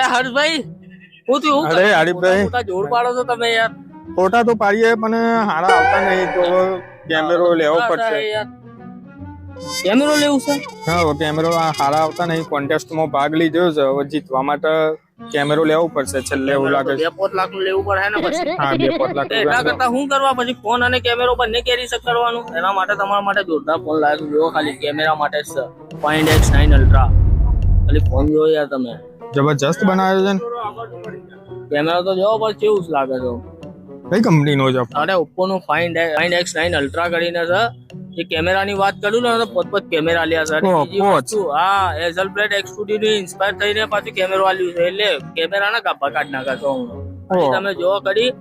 અલે હર્ષભાઈ હું થયું? અરે હરીફભાઈ, મોટા જોર પાડો છો તમે યાર. ફોટા તો પાડીએ પણ હારા આવતા નહીં તો કેમેરો લેવો પડશે. કેમેરો લેવું છે? હા, કેમેરો હારા આવતા નહીં. કોન્ટેસ્ટમાં ભાગ લીધો છે, હવે જીતવા માટે કેમેરો લેવો પડશે છેલ્લે એવું લાગે છે. 2-5 લાખ નું લેવું પડે ને પછી. હા, 2-5 લાખ એટલા કરતા શું કરવા પછી ફોન અને કેમેરો બંને કેરી કરવાનું. એના માટે તમારા માટે જોરદાર ફોન લાવ્યો જો ખાલી કેમેરા માટે જ છે. Find X9 Ultra ખાલી ફોન જો યાર તમે. જબરજસ્ત બનાવ્યો છે ને. કેમેરા તો જોવો પણ કેવું લાગે છે. કઈ કંપનીનો છે? અરે Oppo નું Find X9 Ultra કરીને છે. જે કેમેરાની વાત કરું ને તો પોત કેમેરા લ્યા છે. અને બીજી વસ્તુ હા Hasselblad X2D ની ઇન્સ્પાયર થઈને પાછું કેમેરો આલ્યું છે. એટલે કેમેરાના ગાભા કાઢ નાખા છો. તમે જોવો કરી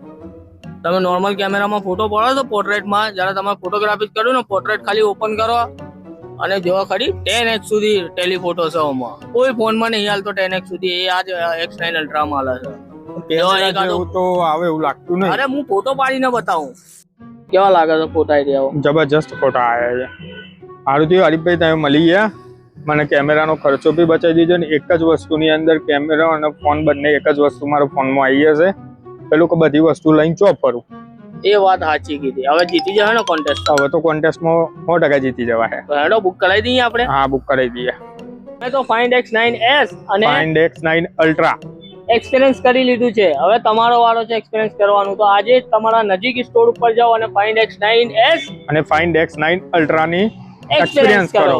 તમે નોર્મલ કેમેરામાં ફોટો પાડો તો પોર્ટ્રેટમાં જ્યારે તમે ફોટોગ્રાફી કર્યું ને પોર્ટ્રેટ ખાલી ઓપન કરો અને જોવો ખરી 10x સુધી ટેલિફોટો છે. આમાં કોઈ ફોનમાં નહીં હાલતો 10x સુધી. એ આજ X9 Ultra માં હાલે છે. એવું તો આવે એવું લાગતું નહીં. અરે હું ફોટો પાડીને બતાવું કેવા લાગે છે ફોટા આઈડિયા. જબરજસ્ત ફોટા આવ્યા છે. સારું થયું હરીફભાઈ તમે મળી ગયા. મને કેમેરાનો ખર્ચો બી બચાવી દીધો ને એક જ વસ્તુની અંદર કેમેરા અને ફોન બંને એક જ વસ્તુ મારો ફોનમાં આવી જશે. પેલું કે બધી વસ્તુ લઈને ચોપ કરું. એ વાત સાચી કીધી. હવે જીતી જશે ને કોન્ટેસ્ટ? હવે તો કોન્ટેસ્ટમાં 100% જીતી જવા છે. હેડો બુક કરાવી દઈએ આપણે. હા, બુક કરાવી દઈએ. મેં તો Find X9s અને Find X9 Ultra એક્સપિરિયન્સ કરી લીધું છે. હવે તમારો વારો છે એક્સપિરિયન્સ કરવાનું. તો આજે જ તમારા નજીક સ્ટોર ઉપર જાઓ અને Find X9s અને Find X9 Ultra ની એક્સપિરિયન્સ કરો.